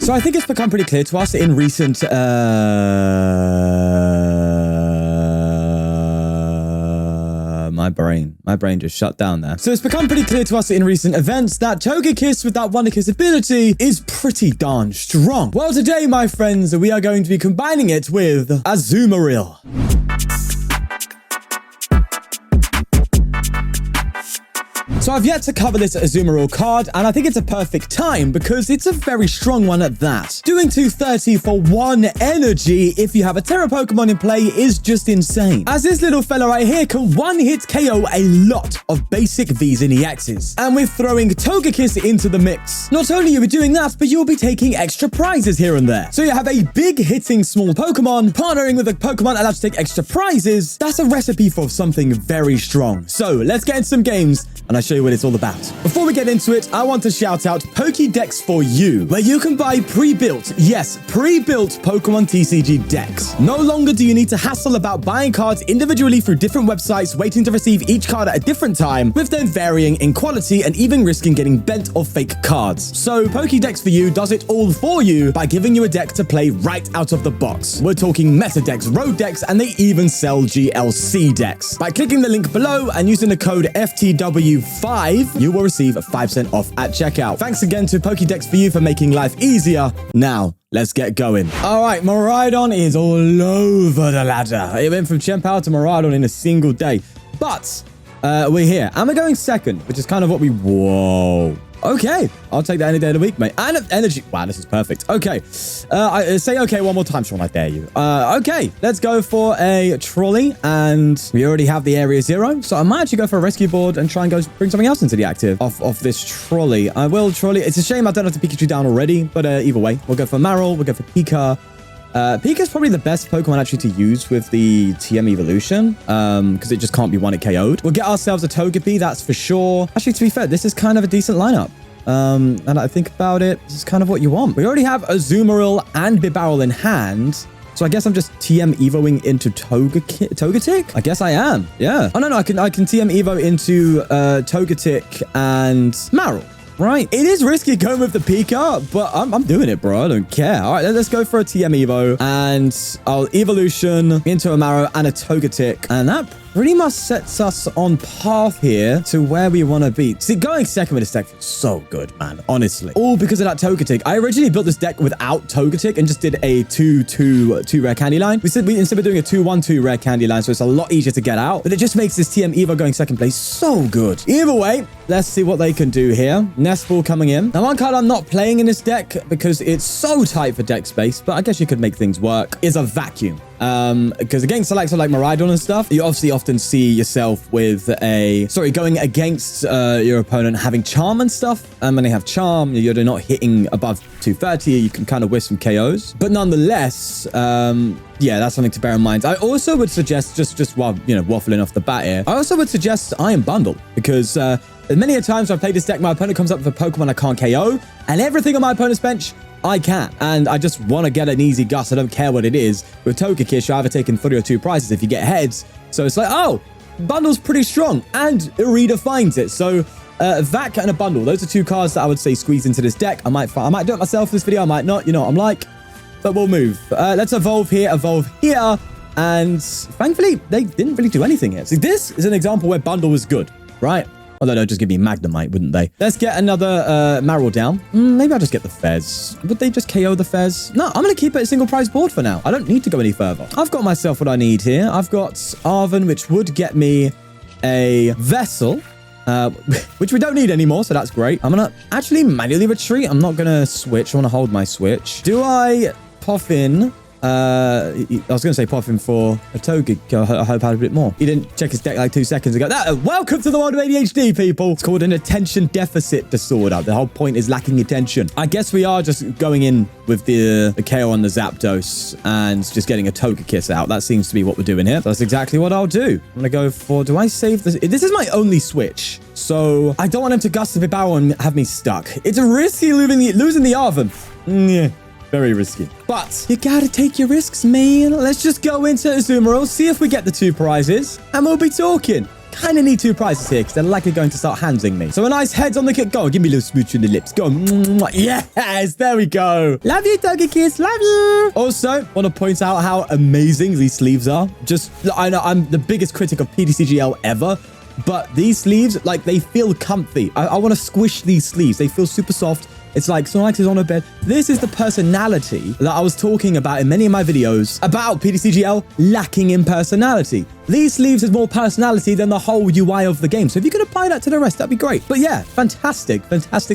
So I think it's become pretty clear to us in recent... My brain just shut down there. So it's become pretty clear to us in recent events that Togekiss with that Wonderkiss ability is pretty darn strong. Well, today, my friends, we are going to be combining it with Azumarill. So I've yet to cover this Azumarill card, and I think it's a perfect time because it's a very strong one at that. Doing 230 for 1 energy if you have a Terra Pokemon in play is just insane, as this little fella right here can one-hit KO a lot of basic Vs and EXs. And we're throwing Togekiss into the mix. Not only are we doing that, but you'll be taking extra prizes here and there. So you have a big hitting small Pokemon partnering with a Pokemon allowed to take extra prizes. That's a recipe for something very strong. So let's get into some games and I'll show you what it's all about. Before we get into it, I want to shout out Pokédex for You, where you can buy pre-built, yes, pre-built Pokemon TCG decks. No longer do you need to hassle about buying cards individually through different websites, waiting to receive each card at a different time, with them varying in quality and even risking getting bent or fake cards. So Pokédex for You does it all for you by giving you a deck to play right out of the box. We're talking meta decks, road decks, and they even sell GLC decks. By clicking the link below and using the code FTW5, you will receive 5% off at checkout. Thanks again to Pokédex for You for making life easier. Now, let's get going. All right, Maridon is all over the ladder. It went from Gem Power to Maridon in a single day. But we're here, and we're going second, which is kind of what we... Whoa. Okay, I'll take that any day of the week, mate. And energy. Wow, this is perfect. Okay, say okay one more time, Sean. I dare you. Okay, let's go for a trolley, and we already have the area 0, so I might actually go for a rescue board and try and go bring something else into the active off this trolley. I will trolley. It's a shame I don't have the Pikachu down already, but either way, we'll go for Marill. We'll go for Pika. Pika is probably the best Pokemon actually to use with the TM evolution, because it just can't be one-hit KO'd. We'll get ourselves a Togepi, that's for sure. Actually, to be fair, this is kind of a decent lineup. And I think about it, this is kind of what you want. We already have Azumarill and Bibarel in hand, so I guess I'm just TM Evoing into Togetic? I guess I am, yeah. Oh, no, I can TM Evo into Togetic and Marill. Right, it is risky going with the Pika, but I'm doing it, bro. I don't care. All right, let's go for a TM Evo, and I'll Evolution into a Marill and a Togetic, and that pretty much sets us on path here to where we want to be. See, going second with this deck feels so good, man, honestly. All because of that Togetic. I originally built this deck without Togetic and just did a 2-2 Rare Candy line. Instead of doing a 2-1-2 Rare Candy line, so it's a lot easier to get out, but it just makes this TM Evo going second place so good. Either way, let's see what they can do here. Nest Ball coming in. Now, one card I'm not playing in this deck because it's so tight for deck space, but I guess you could make things work, is a Vacuum. Because against the likes of like Maridon and stuff, you obviously often see yourself with going against your opponent having Charm and stuff. And when they have Charm, you're not hitting above 230, you can kind of whisk some KOs. But nonetheless, yeah, that's something to bear in mind. I also would suggest, just while, waffling off the bat here, I also would suggest Iron Bundle, because many a times I've played this deck, my opponent comes up with a Pokemon I can't KO, and everything on my opponent's bench, I can. And I just want to get an easy gust. I don't care what it is. With Togekiss, you're either taking 3 or 2 prizes if you get heads. So it's like, oh, Bundle's pretty strong, and it redefines it. So Vac and a Bundle, those are 2 cards that I would say squeeze into this deck. I might do it myself this video, I might not. You know what I'm like. But we'll move. Let's evolve here, and thankfully, they didn't really do anything here. See, this is an example where Bundle was good, right? Although they'll just give me Magnemite, wouldn't they? Let's get another Marill down. Maybe I'll just get the Fez. Would they just KO the Fez? No, I'm going to keep it a single prize board for now. I don't need to go any further. I've got myself what I need here. I've got Arven, which would get me a Vessel, which we don't need anymore, so that's great. I'm going to actually manually retreat. I'm not going to switch. I want to hold my switch. Do I Poffin? I was going to say Poffin for a Togekiss. I hope I had a bit more. He didn't check his deck like 2 seconds ago. Welcome to the world of ADHD, people. It's called an attention deficit disorder. The whole point is lacking attention. I guess we are just going in with the KO on the Zapdos and just getting a Togekiss out. That seems to be what we're doing here. So that's exactly what I'll do. I'm going to go for... Do I save this? This is my only switch, so I don't want him to gust the Bibarel and have me stuck. It's risky losing the Arven. Yeah. Very risky. But you gotta take your risks, man. Let's just go into Azumarill, see if we get the 2 prizes, and we'll be talking. kind of need 2 prizes here because they're likely going to start handsing me. So a nice heads on the kick. Go, give me a little smooch in the lips. Go. Yes, there we go. Love you, Togekiss. Love you. Also, want to point out how amazing these sleeves are. Just, I know I'm the biggest critic of ptcgl ever, but these sleeves, like, they feel comfy. I want to squish these sleeves. They feel super soft. It's like Snorlax is on a bed. This is the personality that I was talking about in many of my videos about ptcgl lacking in personality. These sleeves has more personality than the whole UI of the game. So if you could apply that to the rest, that'd be great. But yeah, fantastic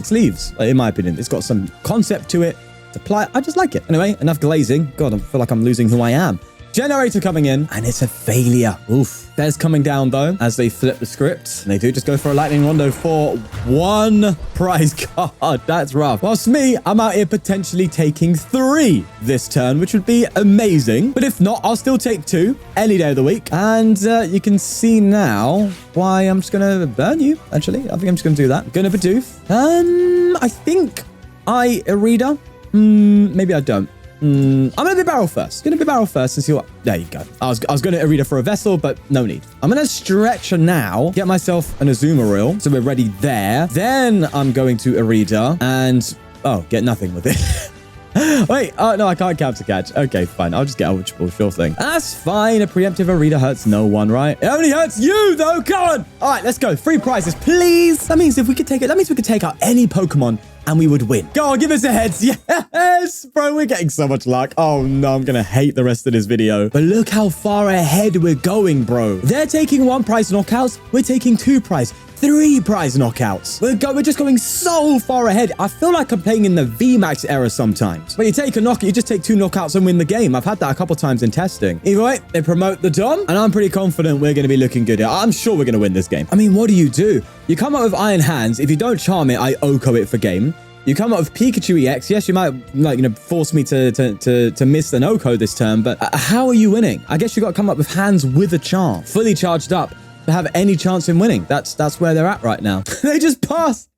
sleeves. In my opinion, it's got some concept to it. To apply, I just like it. Anyway, enough glazing. God, I feel like I'm losing who I am. Generator coming in, and it's a failure. Oof. There's coming down, though, as they flip the script. And they do just go for a lightning rondo for 1 prize card. That's rough. Whilst me, I'm out here potentially taking 3 this turn, which would be amazing. But if not, I'll still take 2 any day of the week. And you can see now why I'm just going to burn you, actually. I think I'm just going to do that. Going to Bidoof. I think a reader. Maybe I don't. I'm going to Bibarel first. Going to Bibarel first and see what... There you go. I was going to Irida for a vessel, but no need. I'm going to Stretcher now, get myself an Azumarill, so we're ready there. Then I'm going to Irida and... Oh, get nothing with it. Wait, oh, no, I can't counter catch. Okay, fine. I'll just get Ultra Ball, sure thing. That's fine. A preemptive Irida hurts no one, right? It only hurts you, though. Come on. All right, let's go. 3 prizes, please. That means if we could take it, that means we could take out any Pokemon and we would win. Go on, give us a heads. Yes, bro, we're getting so much luck. Oh, no, I'm going to hate the rest of this video. But look how far ahead we're going, bro. They're taking 1 prize knockouts. We're taking 2 prize. 3 prize knockouts. We're just going so far ahead. I feel like I'm playing in the VMAX era sometimes. But you take a knockout, you just take 2 knockouts and win the game. I've had that a couple times in testing. Either way, they promote the Dom, and I'm pretty confident we're going to be looking good here. I'm sure we're going to win this game. I mean, what do? You come up with Iron Hands. If you don't charm it, I Oko it for game. You come up with Pikachu EX. Yes, you might, like, force me to miss an Oko this turn, but how are you winning? I guess you got to come up with hands with a charm, fully charged up, to have any chance in winning. That's where they're at right now. They just pass.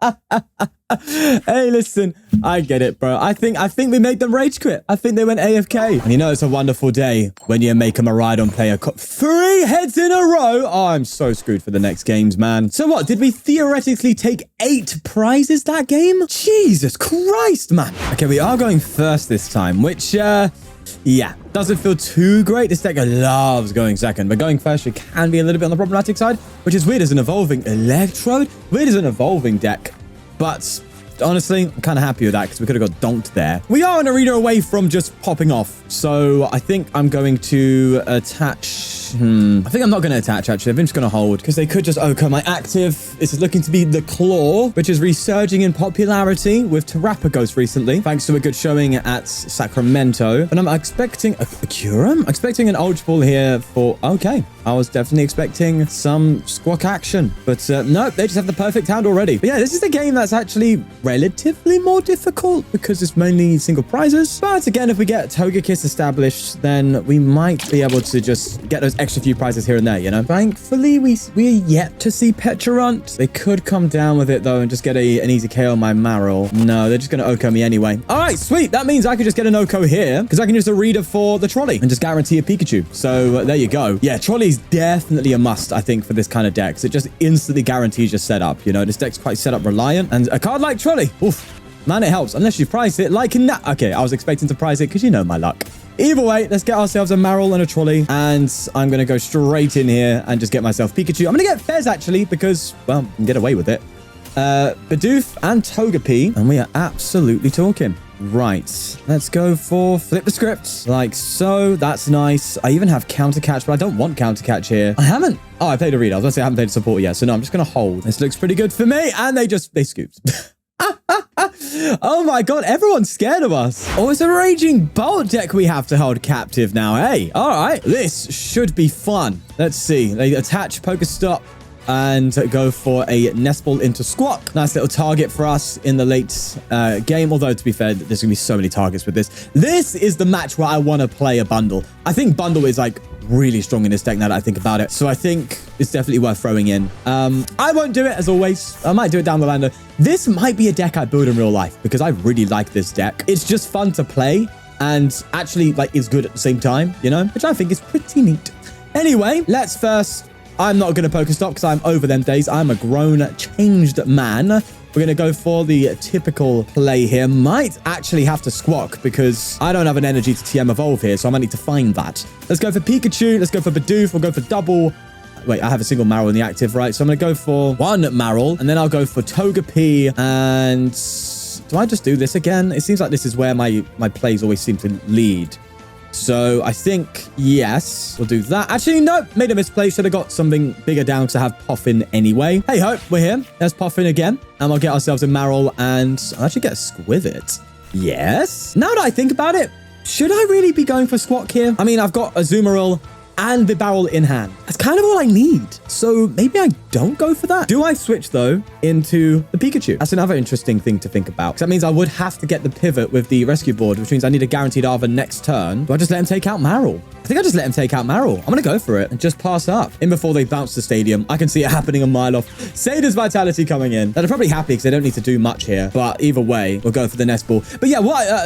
Hey, listen, I get it, bro. I think we made them rage quit. I think they went AFK. And you know it's a wonderful day when you make a Maridon player 3 heads in a row. Oh, I'm so screwed for the next games, man. So what? Did we theoretically take 8 prizes that game? Jesus Christ, man. Okay, we are going first this time, which, yeah, doesn't feel too great. This deck loves going second, but going first, it can be a little bit on the problematic side, which is weird as an evolving Electrode. Weird as an evolving deck, but honestly, I'm kind of happy with that because we could have got donked there. We are an arena away from just popping off, so I think I'm going to attach... I think I'm not going to attach, actually. I'm just going to hold because they could just Oko my active. This is looking to be the Claw, which is resurging in popularity with Terrapagos recently, thanks to a good showing at Sacramento. But I'm expecting a Curum? I'm expecting an Ultra Ball here for... Okay, I was definitely expecting some Squawk action, but no, they just have the perfect hand already. But yeah, this is a game that's actually relatively more difficult because it's mainly single prizes. But again, if we get Togekiss established, then we might be able to just get those extra few prizes here and there, you know? Thankfully, we're yet to see Pecharunt. They could come down with it, though, and just get an easy KO on my Marill. No, they're just going to Oko me anyway. All right, sweet. That means I could just get an Oko here because I can use a reader for the trolley and just guarantee a Pikachu. So there you go. Yeah, trolley's definitely a must, I think, for this kind of deck. So it just instantly guarantees your setup. You know, this deck's quite setup reliant, and a card like trolley, oof, man, it helps. Unless you price it like in that. Okay, I was expecting to price it because you know my luck. Either way, let's get ourselves a Marill and a trolley, and I'm going to go straight in here and just get myself Pikachu. I'm going to get Fez, actually, because, well, I can get away with it. Bidoof and Togepi, and we are absolutely talking. Right, let's go for flip the script, like so. That's nice. I even have counter catch, but I don't want counter catch here. I haven't. Oh, I played a reader. I was going to say I haven't played a support yet, so no, I'm just going to hold. This looks pretty good for me, and they scooped. Oh my god, everyone's scared of us. Oh, it's a Raging Bolt deck we have to hold captive now. Hey, all right, this should be fun. Let's see. They attach Pokestop and go for a Nest Ball into Squawk. Nice little target for us in the late game. Although, to be fair, there's going to be so many targets with this. This is the match where I want to play a bundle. I think bundle is like really strong in this deck now that I think about it. So I think it's definitely worth throwing in. I won't do it as always. I might do it down the line though. This might be a deck I build in real life because I really like this deck. It's just fun to play and actually like is good at the same time, you know, which I think is pretty neat. Anyway, let's first I'm not going to Pokestop because I'm over them days. I'm a grown, changed man. We're going to go for the typical play here. Might actually have to Squawk because I don't have an energy to TM Evolve here, so I might need to find that. Let's go for Pikachu. Let's go for Bidoof. We'll go for double. Wait, I have a single Marill in the active, right? So I'm going to go for one Marill, and then I'll go for Togepi. And do I just do this again? It seems like this is where my plays always seem to lead. So I think, yes, we'll do that. Actually, no, made a misplay. Should have got something bigger down to have Poffin anyway. Hey ho, we're here. There's Poffin again. And we'll get ourselves a Marill, and I'll actually get a Skwovet. Yes. Now that I think about it, should I really be going for Squawk here? I mean, I've got Azumarill and Bibarel in hand. That's kind of all I need. So maybe I don't go for that. Do I switch, though, into the Pikachu? That's another interesting thing to think about. Because that means I would have to get the pivot with the Rescue Board, which means I need a guaranteed Arven next turn. Do I just let him take out Marill? I think I just let him take out Marill. I'm going to go for it and just pass up. In before they bounce the stadium. I can see it happening a mile off. Sada's Vitality coming in. They're probably happy because they don't need to do much here. But either way, we'll go for the Nest Ball. But yeah,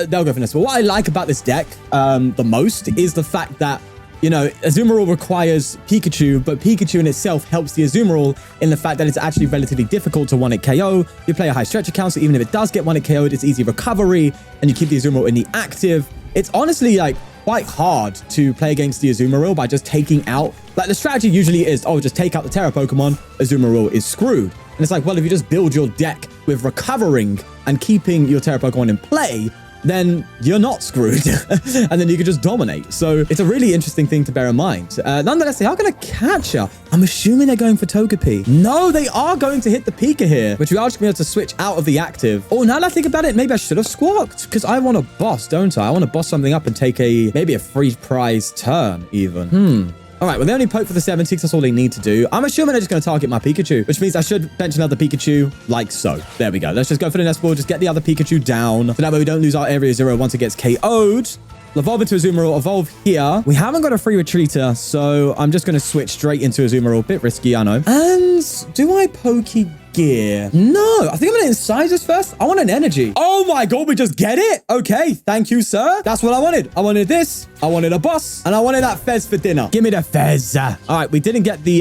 they'll go for Nest Ball. What I like about this deck the most is the fact that, you know, Azumarill requires Pikachu, but Pikachu in itself helps the Azumarill in the fact that it's actually relatively difficult to one-hit KO. You play a high stretcher count, so even if it does get one-hit KO'd, it's easy recovery, and you keep the Azumarill in the active. It's honestly, like, quite hard to play against the Azumarill by just taking out... Like, the strategy usually is, oh, just take out the Terra Pokemon, Azumarill is screwed. And it's like, well, if you just build your deck with recovering and keeping your Terra Pokemon in play, then you're not screwed. And then you can just dominate. So it's a really interesting thing to bear in mind. Nonetheless, they are going to catch her. I'm assuming they're going for Togepi. No, they are going to hit the Pika here, which we are just going to be able to switch out of the active. Oh, now that I think about it, maybe I should have Squawked because I want to boss, don't I? I want to boss something up and take maybe a free prize turn even. All right, well, they only poke for the 70 because that's all they need to do. I'm assuming they're just going to target my Pikachu, which means I should bench another Pikachu like so. There we go. Let's just go for the Nest Ball. Just get the other Pikachu down. So that way we don't lose our Area 0 once it gets KO'd. Evolve into Azumarill. Evolve here. We haven't got a free retreater, so I'm just going to switch straight into Azumarill. Bit risky, I know. And do I Pokégear? No, I think I'm going to Incisors first. I want an energy. Oh my god, we just get it? Okay, thank you, sir. That's what I wanted. I wanted this. I wanted a boss. And I wanted that Fez for dinner. Give me the Fez. All right, we didn't get the...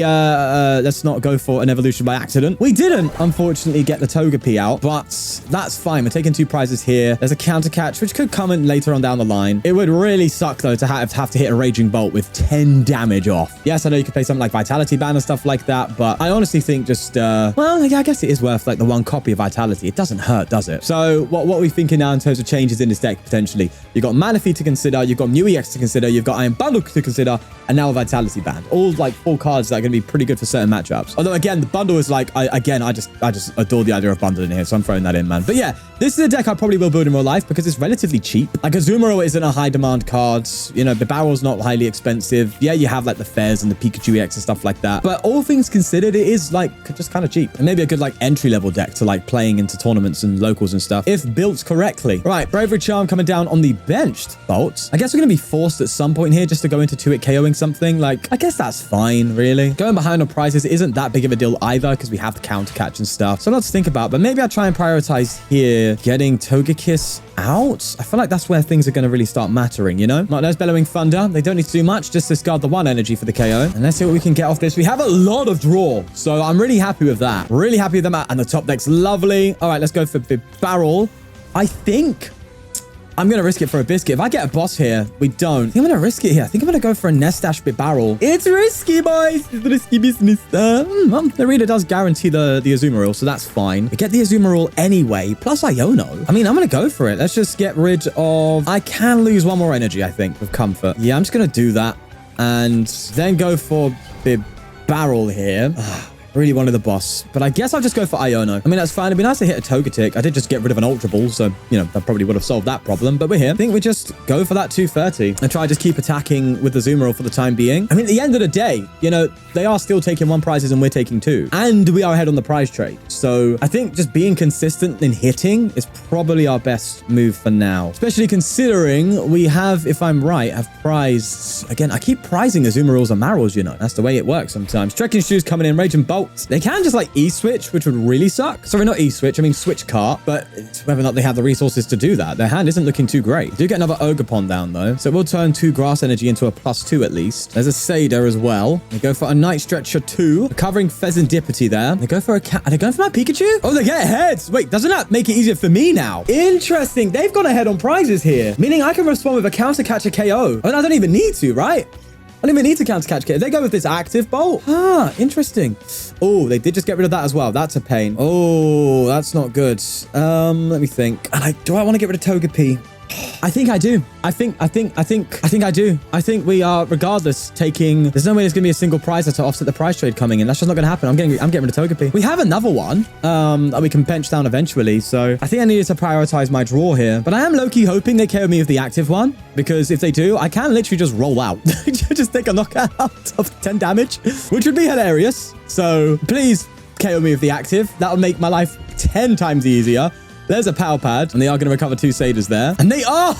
let's not go for an evolution by accident. We didn't, unfortunately, get the Togepi out, but that's fine. We're taking 2 prizes here. There's a counter catch, which could come in later on down the line. It would really suck, though, to have to hit a Raging Bolt with 10 damage off. Yes, I know you could play something like Vitality Band and stuff like that, but I honestly think just... well, yeah, I guess it is worth, like, the 1 copy of Vitality. It doesn't hurt, does it? So, what are we thinking now in terms of changes in this deck, potentially? You've got Manaphy to consider, you've got Mew EX to consider, you've got Iron Bundle to consider, and now a Vitality Band. All, like, 4 cards that are going to be pretty good for certain matchups. Although, again, the bundle is, like, I just adore the idea of bundling here, so I'm throwing that in, man. But, yeah, this is a deck I probably will build in real life because it's relatively cheap. Like, Azumarill isn't a high-demand card. You know, Bibarel's not highly expensive. Yeah, you have, like, the Fez and the Pikachu EX and stuff like that. But all things considered, it is, like, just kind of cheap. And maybe a good, like, entry-level deck to, like, playing into tournaments and locals and stuff, if built correctly. Right, Bravery Charm coming down on the benched Bolt. I guess we're going to be forced at some point here just to go into 2-hit KOing something. Like, I guess that's fine, really. Going behind on prizes isn't that big of a deal either because we have the counter catch and stuff. So lots to think about, but maybe I'll try and prioritize here getting Togekiss out. I feel like that's where things are going to really start mattering, you know? Not there's Bellowing Thunder. They don't need to do much. Just discard the 1 energy for the KO. And let's see what we can get off this. We have a lot of draw, so I'm really happy with that. Really happy with them. And the top deck's lovely. All right, let's go for Bibarel. I think I'm going to risk it for a biscuit. If I get a boss here, we don't. I think I'm going to risk it here. I think I'm going to go for a Nestash Bibarel. It's risky, boys. It's risky business. The reader does guarantee the Azumarill, so that's fine. We get the Azumarill anyway, plus Iono. I mean, I'm going to go for it. Let's just get rid of... I can lose 1 more energy, I think, with Comfort. Yeah, I'm just going to do that. And then go for Bibarel here. Really wanted the boss, but I guess I'll just go for Iono. I mean, that's fine. It'd be nice to hit a Togetic. I did just get rid of an Ultra Ball, so, you know, that probably would have solved that problem, but we're here. I think we just go for that 230 and try to just keep attacking with the Azumarill for the time being. I mean, at the end of the day, you know, they are still taking 1 prizes and we're taking 2. And we are ahead on the prize trade. So I think just being consistent in hitting is probably our best move for now. Especially considering we have, if I'm right, have prized... Again, I keep prizing Azumarills and Marills, you know. That's the way it works sometimes. Trekking Shoes coming in. Raging Bolt. out. They can just like E-switch, which would really suck. Sorry, not E-switch, I mean switch cart, but it's whether or not they have the resources to do that. Their hand isn't looking too great. Do get another Ogerpon down though, so we'll turn 2 grass energy into a +2 at least. There's a Sader as well. They go for a Night Stretcher 2, covering Fezandipiti there. They go for a cat. Are they going for my Pikachu? Oh, they get ahead. Wait, doesn't that make it easier for me now? Interesting. They've gone ahead on prizes here, meaning I can respond with a counter catch a KO. And I don't even need to, right? I don't even need to counter catch KO. They go with this active bolt. Ah, interesting. Oh, they did just get rid of that as well. That's a pain. Oh, that's not good. Let me think. And do I want to get rid of Togepi? I think I do. I think I do. I think we are, regardless, taking... There's no way there's going to be a single prize to offset the prize trade coming in. That's just not going to happen. I'm getting rid of Togepi. We have another one that we can bench down eventually. So I think I needed to prioritize my draw here. But I am low-key hoping they KO me with the active one. Because if they do, I can literally just roll out. Just take a knockout of 10 damage, which would be hilarious. So please KO me with the active. That would make my life 10 times easier. There's a power pad, and they are going to recover 2 Saders there. And they are!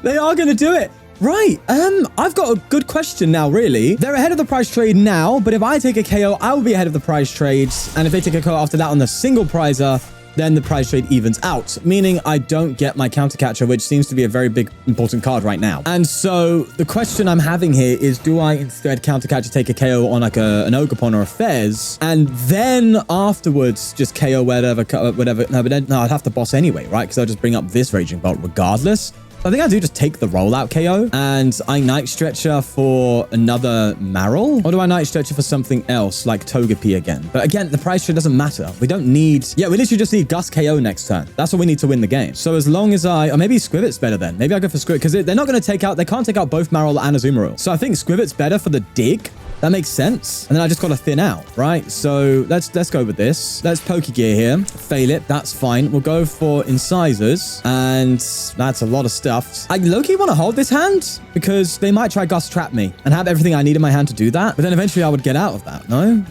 They are going to do it. Right, I've got a good question now, really. They're ahead of the prize trade now, but if I take a KO, I will be ahead of the prize trades. And if they take a KO after that on the single prizer, then the prize trade evens out, meaning I don't get my counter catcher, which seems to be a very big, important card right now. And so the question I'm having here is, do I instead counter catcher take a KO on like an Ogerpon or a Fez, and then afterwards just KO whatever? No, but then, no, I'd have to boss anyway, right? Because I'll just bring up this Raging Bolt regardless. I think I do just take the rollout KO, and I Night Stretcher for another Marill, or do I Night Stretcher for something else like Togepi again? But again, the price trade doesn't matter. We don't need... Yeah, we literally just need Gus KO next turn. That's what we need to win the game. So as long as or maybe Skwovet's better then. Maybe I go for Skwovet, because they're not going to take out... They can't take out both Marill and Azumarill. So I think Skwovet's better for the dig. That makes sense. And then I just got to thin out, right? So let's go with this. Let's Pokégear here. Fail it. That's fine. We'll go for Incisors. And that's a lot of stuff. I low-key want to hold this hand because they might try Gust Trap me and have everything I need in my hand to do that. But then eventually I would get out of that, no?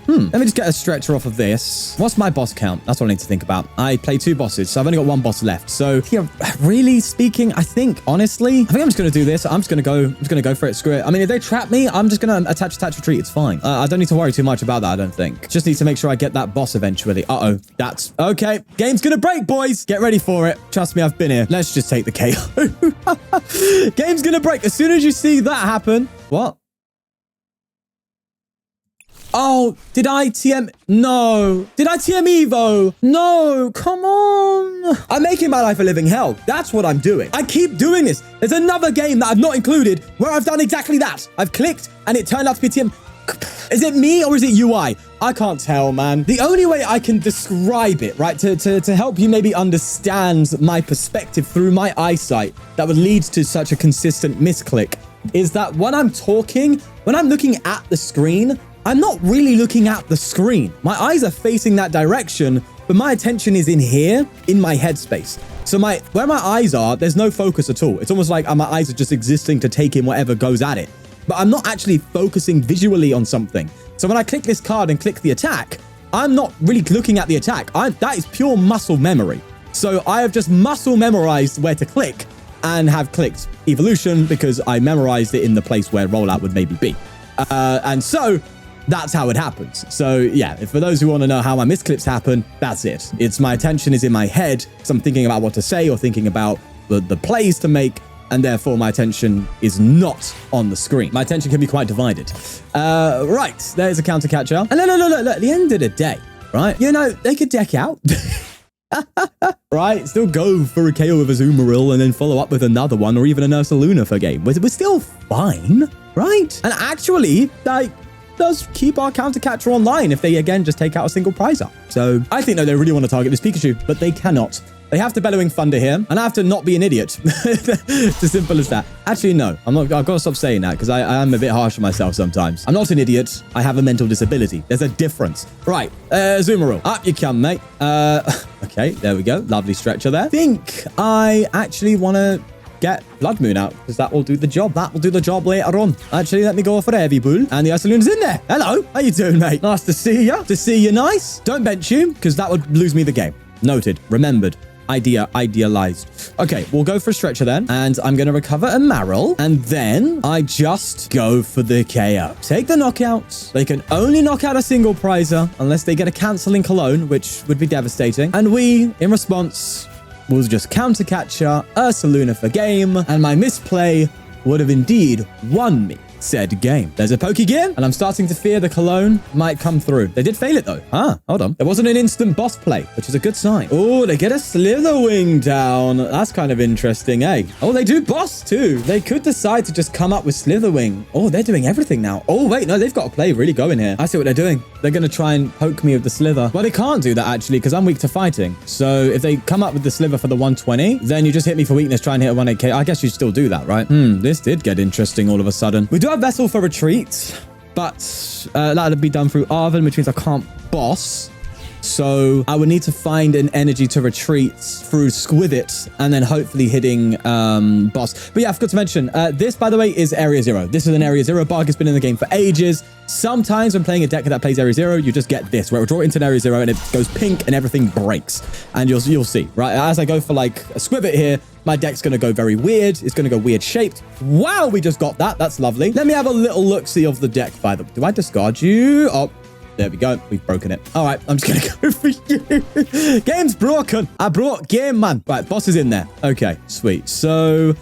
Let me just get a stretcher off of this. What's my boss count? That's what I need to think about. I play 2 bosses, so I've only got 1 boss left. So yeah, really speaking, I think, honestly, I'm just going to do this. I'm just going to go for it. Screw it. I mean, if they trap me, I'm just going to attach, retreat. It's fine. I don't need to worry too much about that, I don't think. Just need to make sure I get that boss eventually. Uh-oh. That's... Okay. Game's gonna break, boys. Get ready for it. Trust me, I've been here. Let's just take the KO. Game's gonna break. As soon as you see that happen... What? Oh, did I TM? No. Did I TM Evo? No, come on. I'm making my life a living hell. That's what I'm doing. I keep doing this. There's another game that I've not included where I've done exactly that. I've clicked and it turned out to be TM. Is it me or is it UI? I can't tell, man. The only way I can describe it, right, to help you maybe understand my perspective through my eyesight that would lead to such a consistent misclick is that when I'm talking, when I'm looking at the screen, I'm not really looking at the screen. My eyes are facing that direction, but my attention is in here, in my headspace. So where my eyes are, there's no focus at all. It's almost like my eyes are just existing to take in whatever goes at it. But I'm not actually focusing visually on something. So when I click this card and click the attack, I'm not really looking at the attack. That is pure muscle memory. So I have just muscle memorized where to click and have clicked Evolution because I memorized it in the place where rollout would maybe be. And so... that's how it happens. So yeah, for those who want to know how my misclips happen, that's it. It's my attention is in my head because I'm thinking about what to say or thinking about the plays to make, and therefore my attention is not on the screen. My attention can be quite divided. Right, there's a counter catcher. And look, at the end of the day, right? You know, they could deck out. Right, still go for a KO of Azumarill and then follow up with another one or even an Ursaluna for game. We're still fine, right? And actually, like... does keep our counter catcher online if they again just take out a single prize up. So I think they really want to target this Pikachu, but they cannot. They have to Bellowing Thunder here, and I have to not be an idiot. It's as simple as that. Actually, no, I'm not. I've got to stop saying that because I am a bit harsh on myself sometimes. I'm not an idiot. I have a mental disability. There's a difference. Right, Azumarill, up you come, mate. Okay, there we go. Lovely stretcher there. I think I actually want to get Bloodmoon out because that will do the job. That will do the job later on. Actually, let me go for a heavy bull. And the Ursaluna's in there. Hello. How you doing, mate? Nice to see you. To see you nice. Don't bench you because that would lose me the game. Noted. Remembered. idealized. Okay, we'll go for a stretcher then. And I'm going to recover a Marill. And then I just go for the KO. Take the knockouts. They can only knock out a single prizer unless they get a canceling cologne, which would be devastating. And we, in response, will just counter catcher Ursaluna for game. And my misplay would have indeed won me said game. There's a Pokégear, and I'm starting to fear the cologne might come through. They did fail it though. Hold on. There wasn't an instant boss play, which is a good sign. Oh, they get a Slitherwing down. That's kind of interesting, eh? Oh, they do boss too. They could decide to just come up with Slitherwing. Oh, they're doing everything now. Oh, wait, no, they've got a play really going here. I see what they're doing. They're going to try and poke me with the Slither. Well, they can't do that actually, because I'm weak to fighting. So if they come up with the Slither for the 120, then you just hit me for weakness, try and hit a 1AK. I guess you still do that, right? This did get interesting all of a sudden. We do have Vessel for retreat, but that'll be done through Arven, which means I can't boss. So I would need to find an energy to retreat through Skwovet and then hopefully hitting boss. But yeah, I forgot to mention, this, by the way, is Area 0. This is an Area 0 bug. It's been in the game for ages. Sometimes when playing a deck that plays Area 0, you just get this, where it'll draw it into an Area 0 and it goes pink and everything breaks. And you'll see, right? As I go for like a Skwovet here, my deck's going to go very weird. It's going to go weird shaped. Wow, we just got that. That's lovely. Let me have a little look-see of the deck, by the way. Do I discard you? Oh, there we go. We've broken it. All right, I'm just going to go for you. Game's broken. I brought game, man. Right, boss is in there. Okay, sweet. So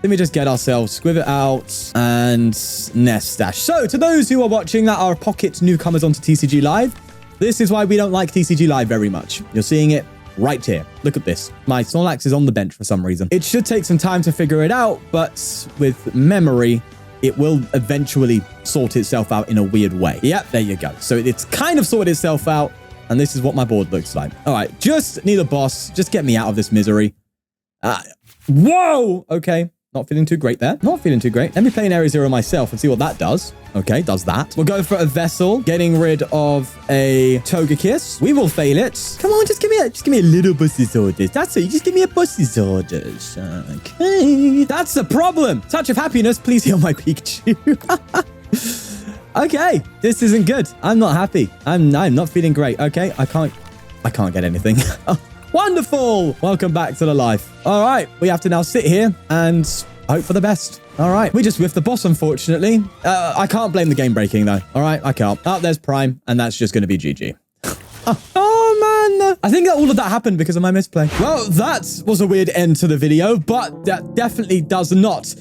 let me just get ourselves Skwovet out and Nest Stash. So to those who are watching that are pocket newcomers onto TCG Live, this is why we don't like TCG Live very much. You're seeing it right here. Look at this. My Snorlax is on the bench for some reason. It should take some time to figure it out, but with memory, it will eventually sort itself out in a weird way. Yep, there you go. So it's kind of sorted itself out, and this is what my board looks like. All right, just need a boss. Just get me out of this misery. Whoa! Okay, not feeling too great there. Not feeling too great. Let me play an Area 0 myself and see what that does. Okay, does that. We'll go for a Vessel, getting rid of a Togekiss. We will fail it. Come on, just give me a little boss's orders. That's it. Just give me a boss's orders. Okay. That's the problem. Touch of happiness. Please heal my Pikachu. Okay, this isn't good. I'm not happy. I'm not feeling great. Okay, I can't get anything. Wonderful. Welcome back to the life. All right, we have to now sit here and hope for the best. All right, we just whiffed the boss, unfortunately. I can't blame the game breaking, though. All right, I can't. Oh, there's Prime, and that's just going to be GG. Oh, man. I think that all of that happened because of my misplay. Well, that was a weird end to the video, but that definitely does not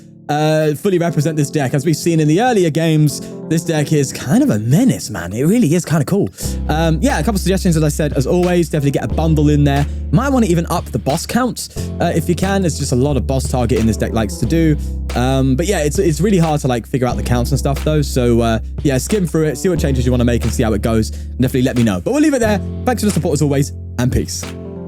fully represent this deck. As we've seen in the earlier games, this deck is kind of a menace, man. It really is kind of cool. Yeah, a couple of suggestions, as I said, as always, definitely get a bundle in there. Might want to even up the boss count if you can. There's just a lot of boss targeting this deck likes to do. But yeah, it's really hard to like figure out the counts and stuff though. So yeah, skim through it, see what changes you want to make and see how it goes. And definitely let me know. But we'll leave it there. Thanks for the support as always, and peace.